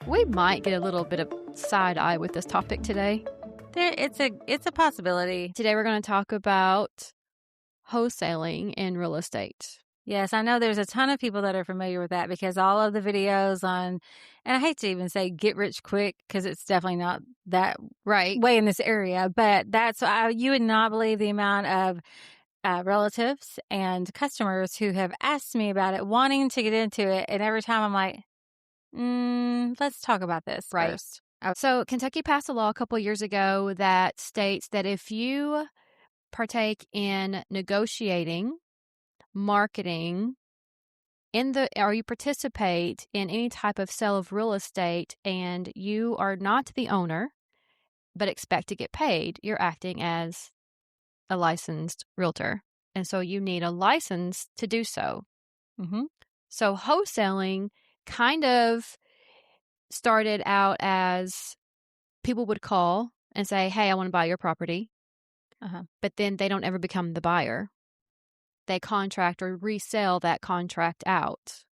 We might get a little bit of side eye with this topic today. It's a possibility. Today we're going to talk about wholesaling in real estate. Yes, I know there's a ton of people that are familiar with that because all of the videos on, and I hate to even say get rich quick because it's definitely not that Right. way in this area, but you would not believe the amount of relatives and customers who have asked me about it, wanting to get into it. And every time I'm like, let's talk about this first. So Kentucky passed a law a couple of years ago that states that if you partake in negotiating, marketing, or you participate in any type of sale of real estate and you are not the owner but expect to get paid, you're acting as a licensed realtor. And so you need a license to do so. Mm-hmm. So wholesaling kind of started out as people would call and say, hey, I want to buy your property. But then they don't ever become the buyer. They contract or resell that contract out.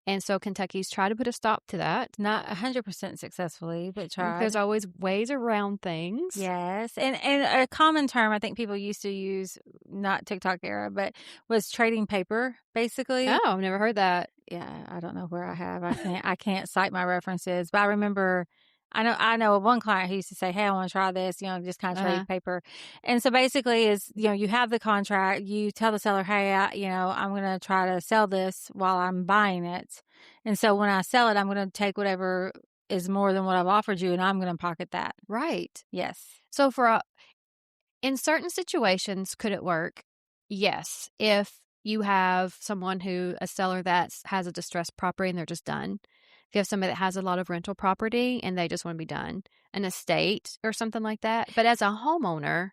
And so Kentucky's tried to put a stop to that. Not 100% successfully, but tried. There's always ways around things. Yes. And a common term I think people used to use, not TikTok era, but was trading paper, basically. Oh, I've never heard that. Yeah, I don't know where I have. I can't cite my references, but I remember I know one client who used to say, hey, I want to try this, just kind of trade paper. And so basically is, you have the contract, you tell the seller, hey, I'm going to try to sell this while I'm buying it. And so when I sell it, I'm going to take whatever is more than what I've offered you and I'm going to pocket that. Right. Yes. So in certain situations, could it work? Yes. If you have a seller that has a distressed property and they're just done. If you have somebody that has a lot of rental property and they just want to be done, an estate or something like that. But as a homeowner,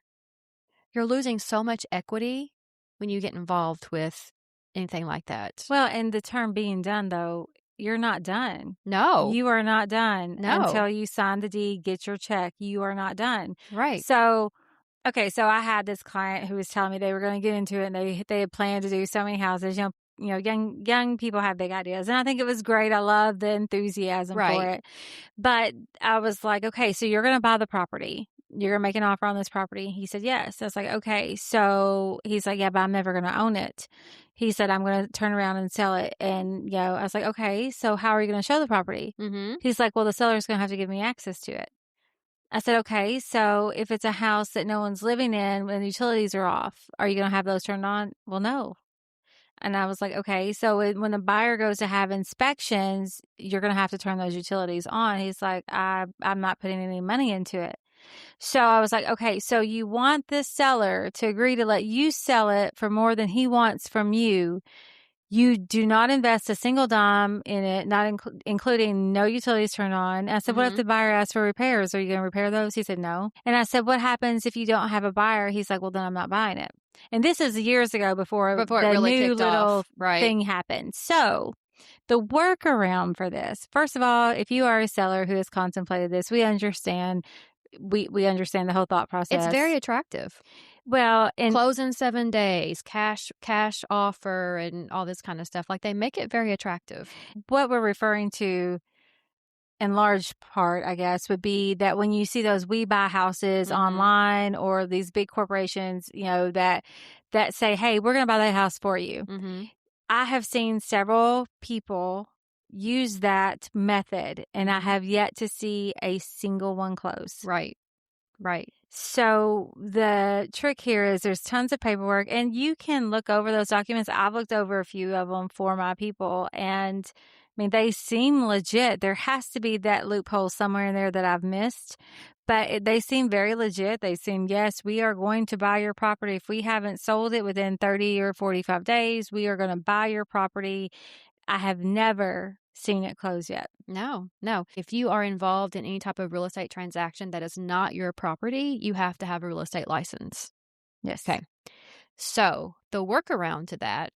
you're losing so much equity when you get involved with anything like that. Well, and the term being done, though, you're not done. No. You are not done No. until you sign the deed, get your check. You are not done. Right. So, okay, so I had this client who was telling me they were going to get into it and they had planned to do so many houses. Young people have big ideas. And I think it was great. I love the enthusiasm for it. But I was like, okay, so you're going to buy the property. You're going to make an offer on this property. He said, yes. I was like, okay. So he's like, yeah, but I'm never going to own it. He said, I'm going to turn around and sell it. And, I was like, okay, so how are you going to show the property? Mm-hmm. He's like, well, the seller's going to have to give me access to it. I said, okay, so if it's a house that no one's living in and the utilities are off, are you going to have those turned on? Well, no. And I was like, okay, so when the buyer goes to have inspections, you're going to have to turn those utilities on. He's like, I'm not putting any money into it. So I was like, okay, so you want this seller to agree to let you sell it for more than he wants from you. You do not invest a single dime in it, not including no utilities turned on. I said, what if the buyer asks for repairs? Are you going to repair those? He said, no. And I said, what happens if you don't have a buyer? He's like, well, then I'm not buying it. And this is years ago before it the really new little off. thing happened. So the workaround for this, first of all, if you are a seller who has contemplated this, we understand. We understand the whole thought process. It's very attractive. Well, and close in 7 days, cash offer, and all this kind of stuff. Like, they make it very attractive. What we're referring to, in large part, I guess, would be that when you see those we buy houses online or these big corporations, that say, hey, we're going to buy that house for you. Mm-hmm. I have seen several people use that method, and I have yet to see a single one close. Right. So the trick here is there's tons of paperwork, and you can look over those documents. I've looked over a few of them for my people, and I mean, they seem legit. There has to be that loophole somewhere in there that I've missed, but they seem very legit. They seem, yes, we are going to buy your property. If we haven't sold it within 30 or 45 days, we are going to buy your property. I have never seen it close yet. No. If you are involved in any type of real estate transaction that is not your property, you have to have a real estate license. Yes. Okay. So the workaround to that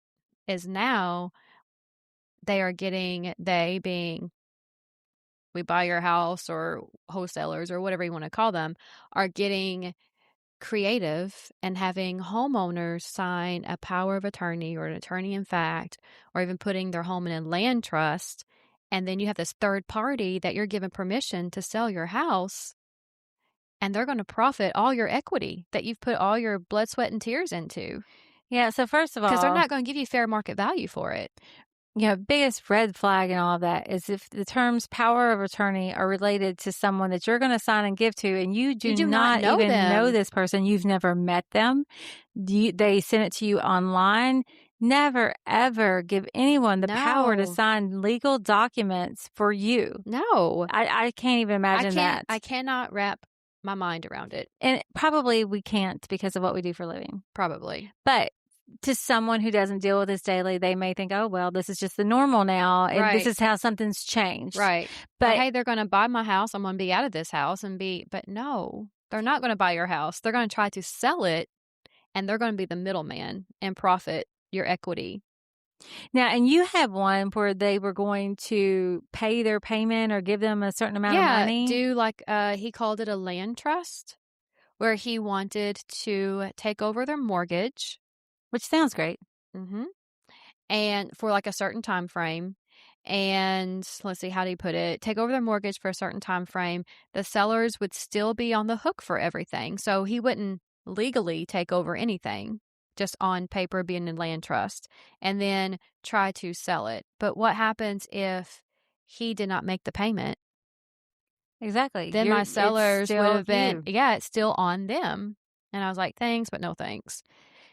is now we buy your house, or wholesalers, or whatever you want to call them, are getting creative and having homeowners sign a power of attorney or an attorney in fact, or even putting their home in a land trust And then you have this third party that you're given permission to sell your house, and they're going to profit all your equity that you've put all your blood, sweat, and tears into. Yeah. So first of Because they're all, not going to give you fair market value for it. biggest red flag in all of that is if the terms power of attorney are related to someone that you're going to sign and give to, and you do not know even them. know this person, you've never met them, they send it to you online. Never, ever give anyone the power to No. sign legal documents for you. No. I can't even imagine that. I cannot wrap my mind around it. And probably we can't because of what we do for a living. Probably. But to someone who doesn't deal with this daily, they may think, oh, well, this is just the normal now. And Right. this is how something's changed. Right. But hey, they're going to buy my house. I'm going to be out of this house but no, they're not going to buy your house. They're going to try to sell it, and they're going to be the middleman and profit your equity. Now, and you have one where they were going to pay their payment or give them a certain amount of money? Do like, he called it a land trust, where he wanted to take over their mortgage. Which sounds great. Mm-hmm. And for like a certain time frame. And let's see, how do you put it? Take over their mortgage for a certain time frame. The sellers would still be on the hook for everything. So he wouldn't legally take over anything, just on paper being in land trust, and then try to sell it. But what happens if he did not make the payment? Exactly. Then my sellers would have been, you. it's still on them. And I was like, thanks, but no thanks.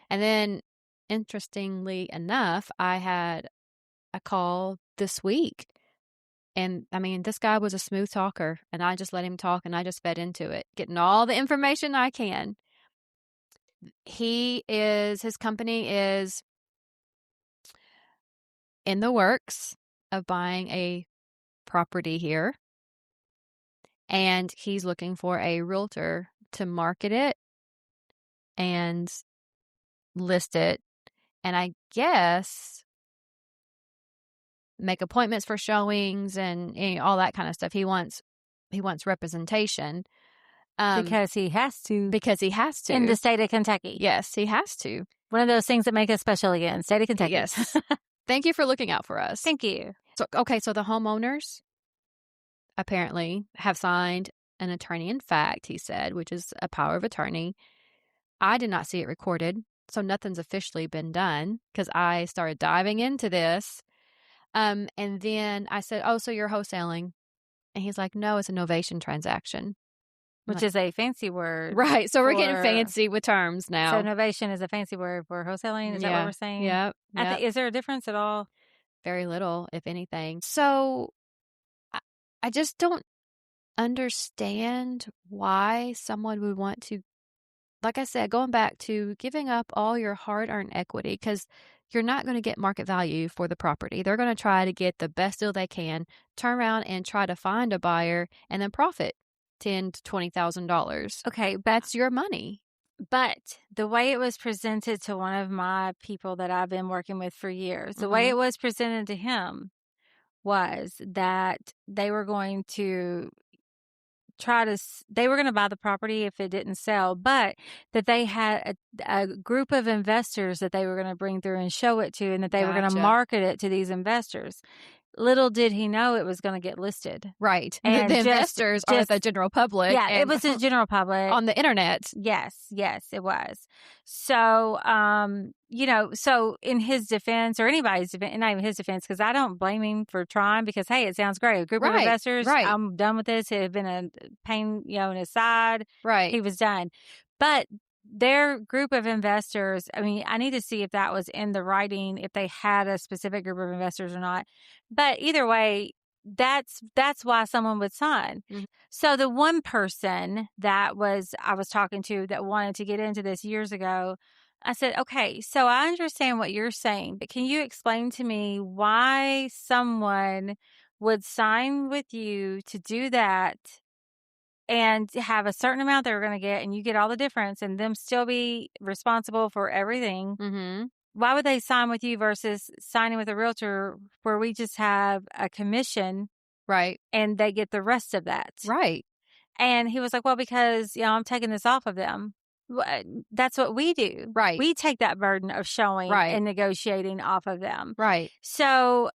And then, interestingly enough, I had a call this week. And I mean, this guy was a smooth talker, and I just let him talk, and I just fed into it, getting all the information I can. His company is in the works of buying a property here, and he's looking for a realtor to market it and list it, and I guess make appointments for showings and all that kind of stuff. He wants representation. Because he has to. Because he has to. In the state of Kentucky. Yes, he has to. One of those things that make us special again. State of Kentucky. Yes. Thank you for looking out for us. Thank you. So the homeowners apparently have signed an attorney in fact, he said, which is a power of attorney. I did not see it recorded, so nothing's officially been done because I started diving into this. And then I said, oh, so you're wholesaling? And he's like, no, it's a novation transaction. Which is a fancy word. Right. So we're getting fancy with terms now. So novation is a fancy word for wholesaling? Is that what we're saying? Yep. Is there a difference at all? Very little, if anything. So I just don't understand why someone would want to, like I said, going back to giving up all your hard-earned equity, because you're not going to get market value for the property. They're going to try to get the best deal they can, turn around and try to find a buyer, and then profit $10,000 to $20,000. Okay, that's your money. But the way it was presented to one of my people that I've been working with for years, the way it was presented to him was that they were going to they were going to buy the property if it didn't sell, but that they had a group of investors that they were going to bring through and show it to, and that they were going to market it to these investors. Little did he know it was going to get listed. Right. And the investors are the general public. Yeah, it was the general public. On the internet. Yes, it was. So, so in his defense, or anybody's defense, not even his defense, because I don't blame him for trying, because, hey, it sounds great. A group of investors, I'm done with this. It had been a pain, in his side. Right. He was done. But their group of investors, I mean, I need to see if that was in the writing, if they had a specific group of investors or not. But either way, that's why someone would sign. Mm-hmm. So the one person I was talking to that wanted to get into this years ago, I said, okay, so I understand what you're saying, but can you explain to me why someone would sign with you to do that and have a certain amount they were going to get, and you get all the difference, and them still be responsible for everything? Mm-hmm. Why would they sign with you versus signing with a realtor where we just have a commission, right, and they get the rest of that? Right. And he was like, well, because, I'm taking this off of them. That's what we do. Right. We take that burden of showing and negotiating off of them. Right. So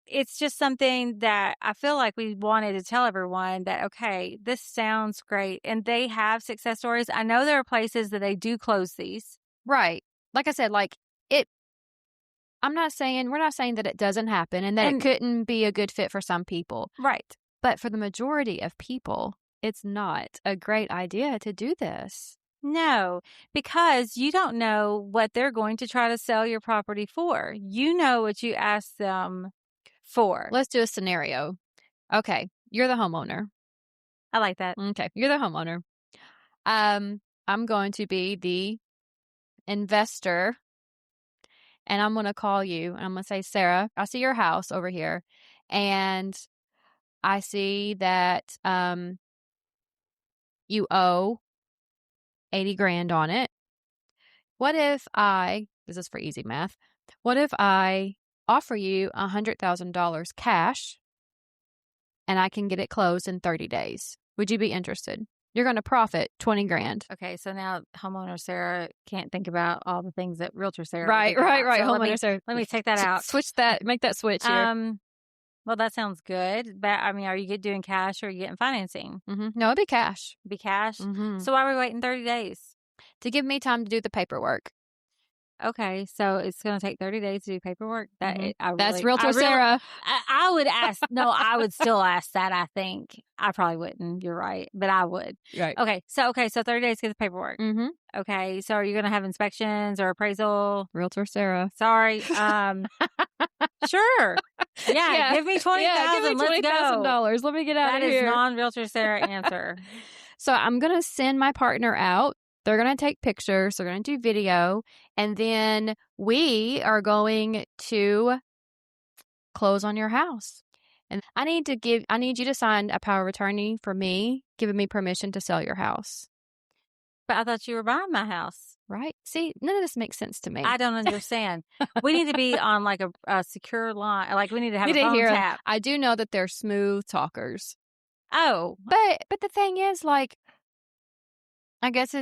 it's just something that I feel like we wanted to tell everyone that, okay, this sounds great. And they have success stories. I know there are places that they do close these. Right. Like I said, like we're not saying that it doesn't happen and that it couldn't be a good fit for some people. Right. But for the majority of people, it's not a great idea to do this. No, because you don't know what they're going to try to sell your property for. You know what you asked them for. Let's do a scenario. Okay, you're the homeowner. I like that. Okay, you're the homeowner. I'm going to be the investor, and I'm going to call you, and I'm going to say, Sarah, I see your house over here, and I see that you owe 80 grand on it. What if this is for easy math, what if I offer you $100,000 cash and I can get it closed in 30 days? Would you be interested? You're going to profit 20 grand. Okay, so now homeowner Sarah can't think about all the things that realtor Sarah. Right. So Homeowner Sarah. Let me take that out. Make that switch here. Well, that sounds good. But I mean, are you doing cash or are you getting financing? Mm-hmm. No, it'd be cash. Be cash? Mm-hmm. So why are we waiting 30 days? To give me time to do the paperwork. Okay, so it's going to take 30 days to do paperwork. That's realtor Sarah. I would ask. No, I would still ask that. I think I probably wouldn't. You're right, but I would. Right. Okay, so 30 days to get the paperwork. Mm-hmm. Okay, so are you going to have inspections or appraisal? Realtor Sarah. Sorry. Sure. Yeah, give me $20,000. Give me $20,000. Let me get out of here. That is non-realtor Sarah answer. So I'm going to send my partner out. They're going to take pictures. They're going to do video. And then we are going to close on your house. And I need you to sign a power of attorney for me, giving me permission to sell your house. But I thought you were buying my house. Right. See, none of this makes sense to me. I don't understand. We need to be on like a secure line. Like we need to have a phone tap. I do know that they're smooth talkers. Oh. But the thing is, like, I guess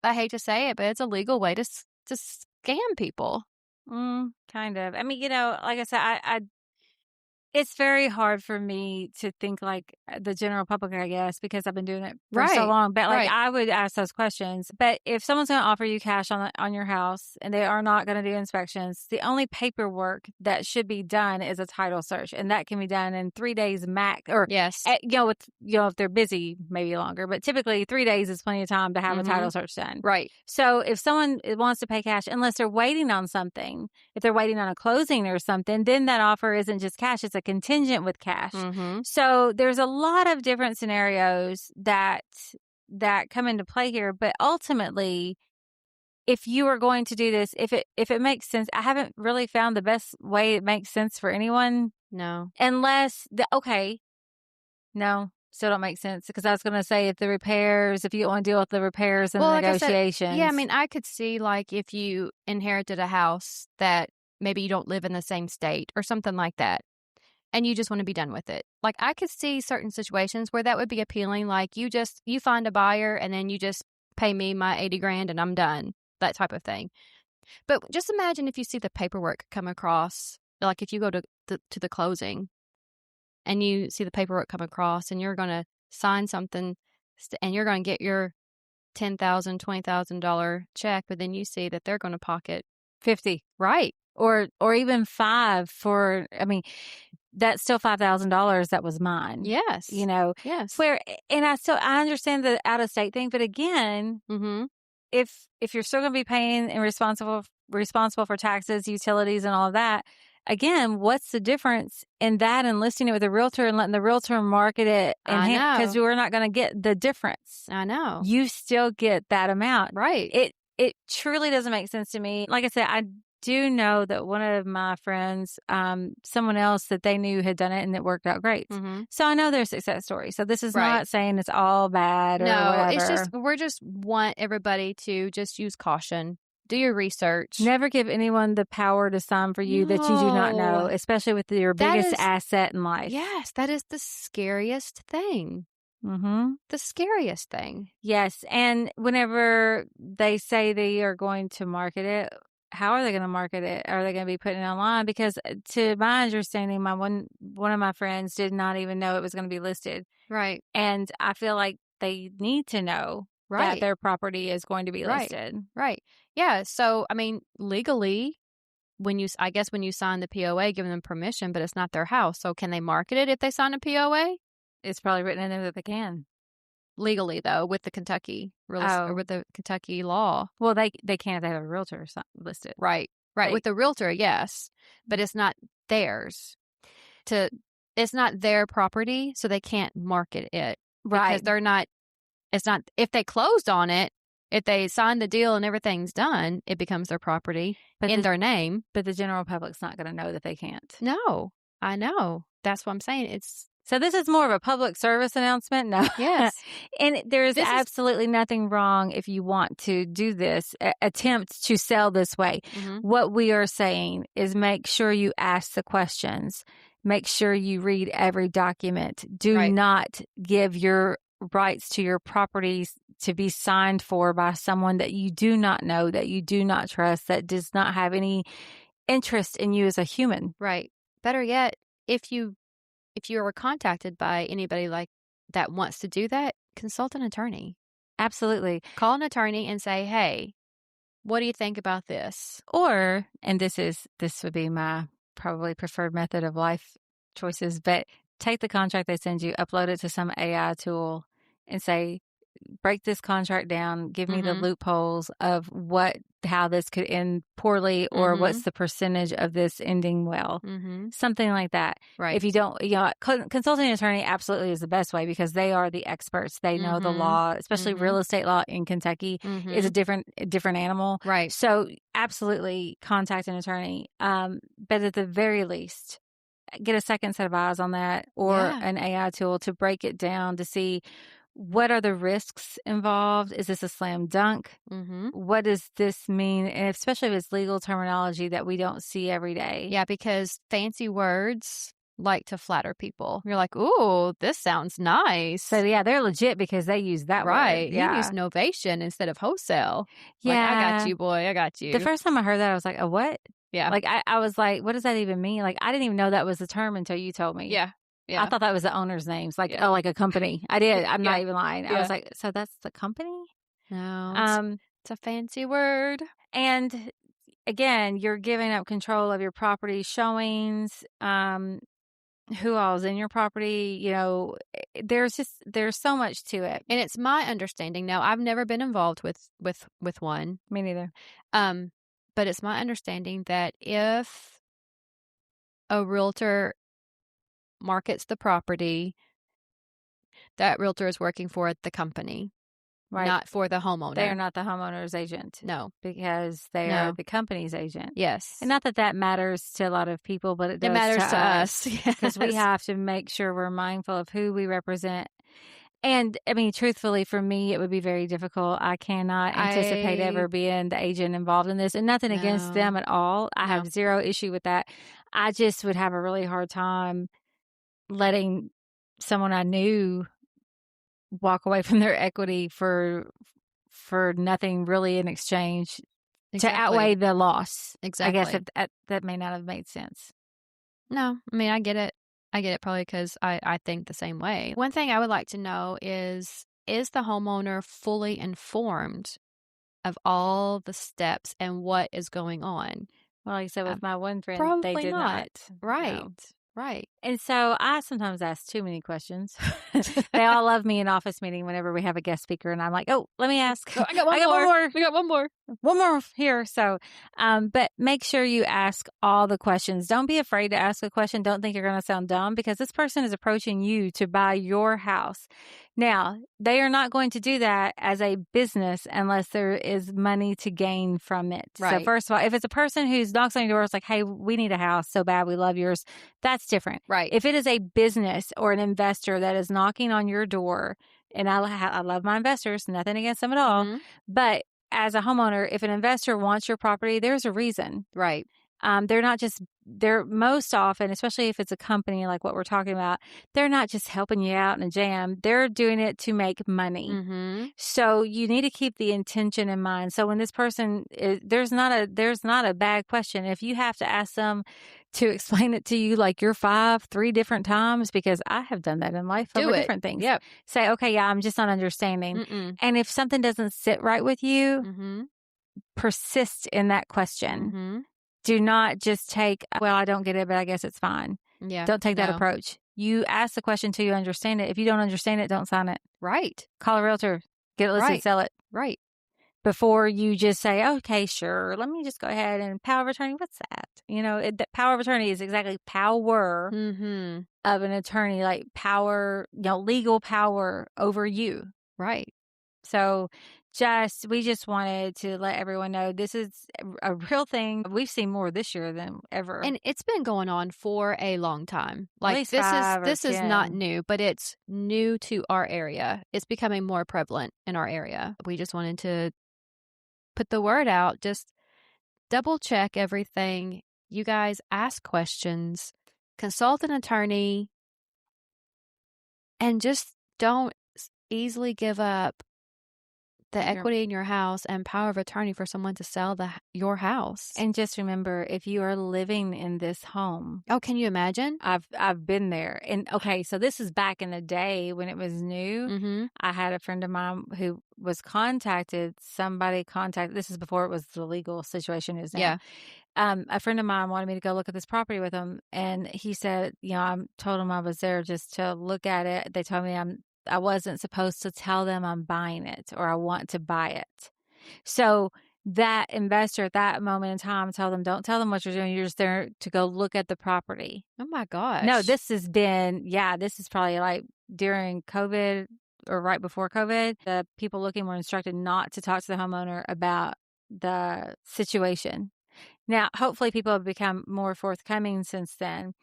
I hate to say it, but it's a legal way to scam people. Kind of. I mean, like I said, it's very hard for me to think like the general public, I guess, because I've been doing it for so long. But like I would ask those questions. But if someone's going to offer you cash on your house and they are not going to do inspections, the only paperwork that should be done is a title search, and that can be done in 3 days max. Or yes, if they're busy, maybe longer. But typically 3 days is plenty of time to have a title search done. Right. So if someone wants to pay cash, unless they're waiting on something, if they're waiting on a closing or something, then that offer isn't just cash; it's a contingent with cash. Mm-hmm. So there's a lot of different scenarios that come into play here. But ultimately, if you are going to do this, if it makes sense, I haven't really found the best way it makes sense for anyone. No. Unless no, still don't make sense. Because I was going to say if you don't want to deal with the repairs and the negotiations. I mean, I could see like if you inherited a house that maybe you don't live in the same state or something like that, and you just want to be done with it. Like I could see certain situations where that would be appealing. Like you find a buyer and then you just pay me my 80 grand and I'm done. That type of thing. But just imagine if you see the paperwork come across, like if you go to the closing and you see the paperwork come across and you're going to sign something and you're going to get your $10,000, $20,000 check, but then you see that they're going to pocket 50. Right. Or even 5 for, I mean, that's still $5,000 that was mine. Yes. Yes. And I understand the out of state thing, but again, if you're still going to be paying and responsible for taxes, utilities, and all of that, again, what's the difference in that and listing it with a realtor and letting the realtor market it? Because we're not going to get the difference. I know. You still get that amount. Right. It truly doesn't make sense to me. Like I said, I do know that one of my friends, someone else that they knew had done it and it worked out great. Mm-hmm. So I know their success story. So this is not saying it's all bad or whatever. It's just, we just want everybody to just use caution. Do your research. Never give anyone the power to sign for you that you do not know, especially with your biggest asset in life. Yes, that is the scariest thing. Mm-hmm. The scariest thing. Yes. And whenever they say they are going to market it, how are they going to market it? Are they going to be putting it online? Because to my understanding, one of my friends did not even know it was going to be listed. Right. And I feel like they need to know that Right. their property is going to be Right. listed. Right. Yeah. So, I mean, legally, I guess when you sign the POA, giving them permission, but it's not their house. So can they market it if they sign a POA? It's probably written in there that they can. Legally, though, with the Kentucky or with the Kentucky law. Well, they can't if they have a realtor listed. Right. Right. With the realtor, yes. But it's not theirs. It's not their property, so they can't market it. Right. Because it's not, if they closed on it, if they sign the deal and everything's done, it becomes their property in their name. But the general public's not going to know that they can't. No, I know. That's what I'm saying. So this is more of a public service announcement? No. Yes. And there's absolutely nothing wrong if you want to do this, attempt to sell this way. Mm-hmm. What we are saying is make sure you ask the questions. Make sure you read every document. Do not give your rights to your properties to be signed for by someone that you do not know, that you do not trust, that does not have any interest in you as a human. Right. Better yet, if you are contacted by anybody like that wants to do that, consult an attorney. Absolutely. Call an attorney and say, hey, what do you think about this? Or, and this would be my probably preferred method of life choices, but take the contract they send you, upload it to some AI tool and say, break this contract down, give me the loopholes of how this could end poorly or what's the percentage of this ending well. Something like that. Right. If you don't, consulting an attorney absolutely is the best way because they are the experts. They know the law, especially real estate law in Kentucky is a different animal. Right. So absolutely contact an attorney. But at the very least, get a second set of eyes on that or an AI tool to break it down to see what are the risks involved? Is this a slam dunk? What does this mean? And especially if it's legal terminology that we don't see every day. Yeah, because fancy words like to flatter people. You're like, ooh, this sounds nice. So, yeah, they're legit because they use that right. word. Yeah. You use novation instead of wholesale. Yeah. Like, I got you, boy. I got you. The first time I heard that, I was like, a what? Yeah. Like, I was like, what does that even mean? Like, I didn't even know that was the term until you told me. Yeah. Yeah. I thought that was the owner's names, like like a company. I did. I'm not even lying. I was like, so that's the company? No, it's a fancy word. And again, you're giving up control of your property showings. Who all's in your property? There's so much to it. And it's my understanding. Now, I've never been involved with one. Me neither. But it's my understanding that if a realtor markets the property, that realtor is working for the company, not for the homeowner. They are not the homeowner's agent. No. Because they are the company's agent. Yes. And not that matters to a lot of people, but it matters to us. Because we have to make sure we're mindful of who we represent. And, I mean, truthfully, for me, it would be very difficult. I cannot anticipate ever being the agent involved in this. And nothing against them at all. I have zero issue with that. I just would have a really hard time letting someone I knew walk away from their equity for nothing really in exchange to outweigh the loss. Exactly. I guess that may not have made sense. No, I mean, I get it. I get it probably because I think the same way. One thing I would like to know is the homeowner fully informed of all the steps and what is going on? Well, like I said, with my one friend, they did not. Right. No. Right. And so I sometimes ask too many questions. They all love me in office meeting whenever we have a guest speaker. And I'm like, oh, let me ask. Oh, I got one more. We got one more. One more here. So, but make sure you ask all the questions. Don't be afraid to ask a question. Don't think you're going to sound dumb because this person is approaching you to buy your house. Now, they are not going to do that as a business unless there is money to gain from it. Right. So first of all, if it's a person who knocks on your door, it's like, hey, we need a house so bad, we love yours. That's different. Right. If it is a business or an investor that is knocking on your door, and I love my investors, nothing against them at all, but as a homeowner, if an investor wants your property, there's a reason. Right. They're most often, especially if it's a company like what we're talking about, they're not just helping you out in a jam. They're doing it to make money. Mm-hmm. So you need to keep the intention in mind. So when this person is, there's not a bad question. If you have to ask them to explain it to you like you're 3 different times, because I have done that in life Do over it. different things. Yep. Say, okay, yeah, I'm just not understanding. Mm-mm. And if something doesn't sit right with you, Mm-hmm. persist in that question. Mm-hmm. Do not just take, well, I don't get it, but I guess it's fine. Yeah. Don't take that No. approach. You ask the question till you understand it. If you don't understand it, don't sign it. Right. Call a realtor, get it listed, Right. sell it. Right. Before you just say, okay, sure, let me just go ahead and power of attorney. What's that? That power of attorney is exactly power Mm-hmm. of an attorney, like power, legal power over you. Right. So we just wanted to let everyone know this is a real thing. We've seen more this year than ever. And it's been going on for a long time. At Like least this 5 or is not 10. new, but it's new to our area. It's becoming more prevalent in our area. We just wanted to put the word out. Just double check everything. You guys ask questions, consult an attorney, and just don't easily give up the equity in your house and power of attorney for someone to sell your house. And just remember, if you are living in this home, Oh, can you imagine? I've been there. And okay, so this is back in the day when it was new. Mm-hmm. I had a friend of mine who was this is before it was the legal situation is now. Yeah. A friend of mine wanted me to go look at this property with him, and he said, I told him I was there just to look at it. They told me I wasn't supposed to tell them I'm buying it or I want to buy it. So that investor at that moment in time, don't tell them what you're doing. You're just there to go look at the property. Oh my gosh. No, this is probably like during COVID or right before COVID. The people looking were instructed not to talk to the homeowner about the situation. Now, hopefully people have become more forthcoming since then.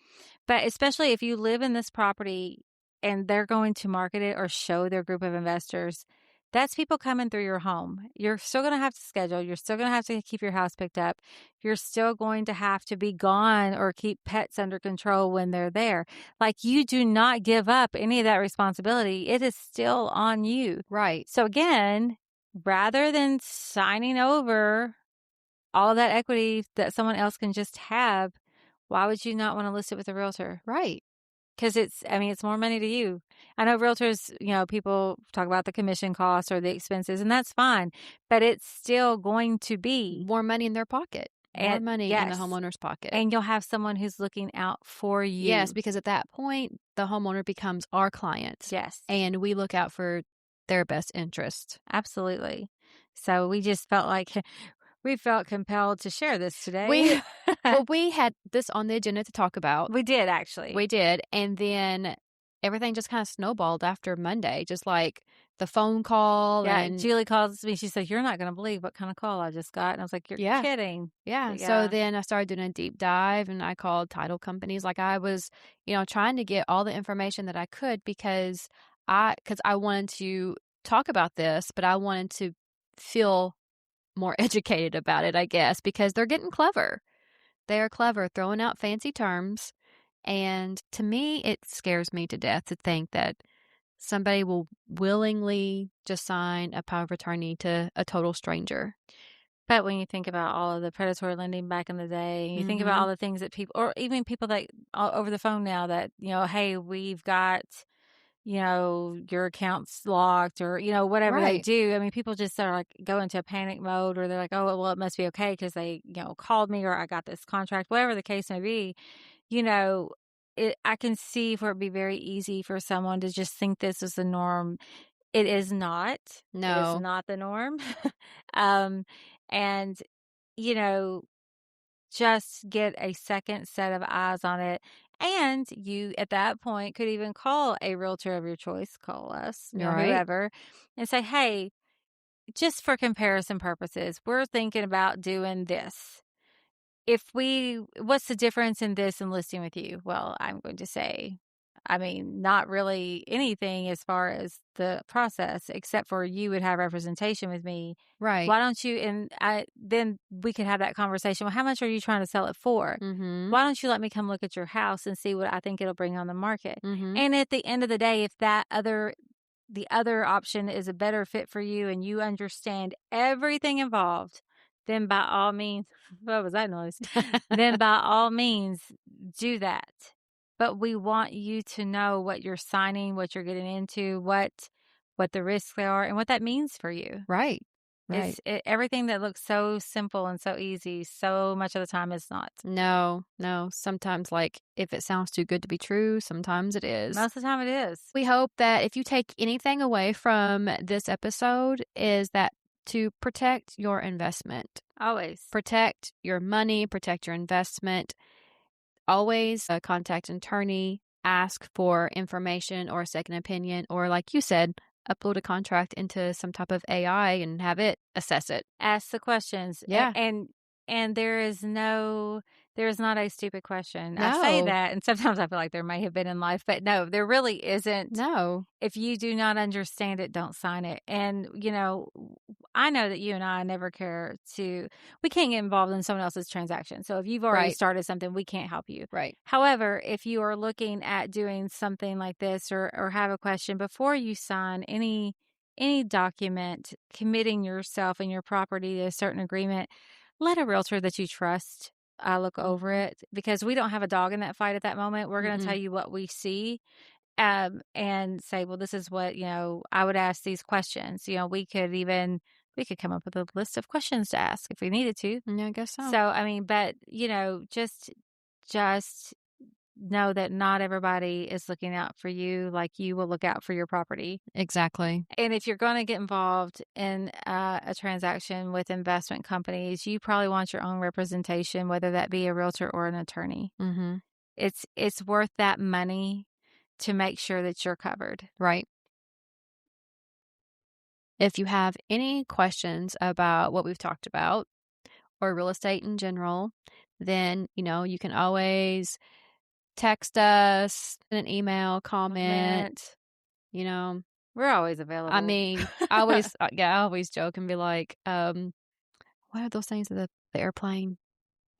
But especially if you live in this property and they're going to market it or show their group of investors, that's people coming through your home. You're still going to have to schedule. You're still going to have to keep your house picked up. You're still going to have to be gone or keep pets under control when they're there. Like, you do not give up any of that responsibility. It is still on you. Right. So again, rather than signing over all of that equity that someone else can just have, why would you not want to list it with a realtor? Right. Because it's more money to you. I know realtors, people talk about the commission costs or the expenses, and that's fine, but it's still going to be more money in their pocket. More money in the homeowner's pocket. And you'll have someone who's looking out for you. Yes, because at that point, the homeowner becomes our client. Yes. And we look out for their best interest. Absolutely. So we just felt like we felt compelled to share this today. We had this on the agenda to talk about. We did, actually. We did. And then everything just kind of snowballed after Monday, just like the phone call. Yeah, and Julie calls me. She said, "You're not going to believe what kind of call I just got." And I was like, "You're kidding." Yeah. So then I started doing a deep dive, and I called title companies. Like, I was, trying to get all the information that I could because I wanted to talk about this, but I wanted to feel more educated about it, I guess, because they're getting clever. They are clever, throwing out fancy terms. And to me, it scares me to death to think that somebody will willingly just sign a power of attorney to a total stranger. But when you think about all of the predatory lending back in the day, you think about all the things that people, or even people that over the phone now that, hey, we've got, your account's locked or, whatever they do. I mean, people just sort of like go into a panic mode, or they're like, oh, well, it must be okay because they, called me, or I got this contract, whatever the case may be. I can see where it'd be very easy for someone to just think this is the norm. It is not. No. It is not the norm. And, just get a second set of eyes on it. And you, at that point, could even call a realtor of your choice, call us, whoever, and say, hey, just for comparison purposes, we're thinking about doing this. What's the difference in this and listing with you? Well, I'm going to say, I mean, not really anything as far as the process, except for you would have representation with me. Right. Why don't you, and then we could have that conversation. Well, how much are you trying to sell it for? Mhm. Why don't you let me come look at your house and see what I think it'll bring on the market? Mhm. And at the end of the day, if the other option is a better fit for you and you understand everything involved, then by all means, what was that noise? Then by all means, do that. But we want you to know what you're signing, what you're getting into, what the risks are, and what that means for you. Right. Right. Everything that looks so simple and so easy, so much of the time is not. No, no. Sometimes, like, if it sounds too good to be true, sometimes it is. Most of the time, it is. We hope that if you take anything away from this episode, is that to protect your investment, Always. protect your money, protect your investment. Always contact an attorney, ask for information or a second opinion, or like you said, upload a contract into some type of AI and have it assess it. Ask the questions, Yeah. and there is not a stupid question. I say No. that, and sometimes I feel like there may have been in life, but no, there really isn't. No. If you do not understand it, don't sign it. And, I know that you and I never care we can't get involved in someone else's transaction. So if you've already Right. started something, we can't help you. Right. However, if you are looking at doing something like this or have a question before you sign any document committing yourself and your property to a certain agreement, let a realtor that you trust look over Mhm. it, because we don't have a dog in that fight at that moment. We're going to tell Mm-mm. you what we see, and say, well, this is what, I would ask these questions. We could come up with a list of questions to ask if we needed to. Yeah, I guess so. So, I mean, but, just know that not everybody is looking out for you like you will look out for your property. Exactly. And if you're going to get involved in a transaction with investment companies, you probably want your own representation, whether that be a realtor or an attorney. Mm-hmm. It's worth that money to make sure that you're covered. Right. If you have any questions about what we've talked about or real estate in general, then, you can always text us, send an email, comment, you know. We're always I available. mean, I always joke and be like, what are those things that the airplane?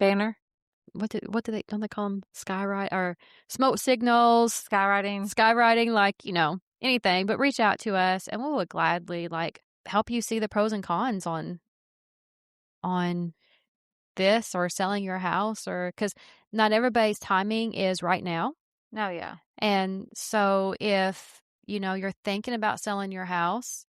Banner, What do they don't they call them? Skyride or smoke signals, skywriting. skywriting, like, anything, but reach out to us and we will gladly like help you see the pros and cons on this or selling your house, or because not everybody's timing is right now. Oh, yeah. And so if, you're thinking about selling your house,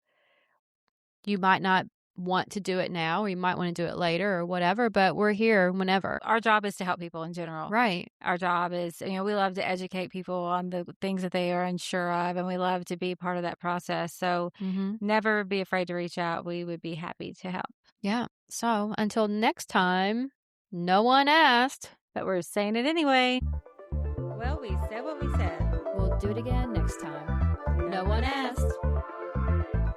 you might not want to do it now, or you might want to do it later or whatever, but we're here whenever. Our job is to help people in general. Right. Our job is, we love to educate people on the things that they are unsure of, and we love to be part of that process. So Mm-hmm. never be afraid to reach out. We would be happy to help. Yeah. So until next time, no one asked, but we're saying it anyway. Well, we said what we said. We'll do it again next time. No one asked.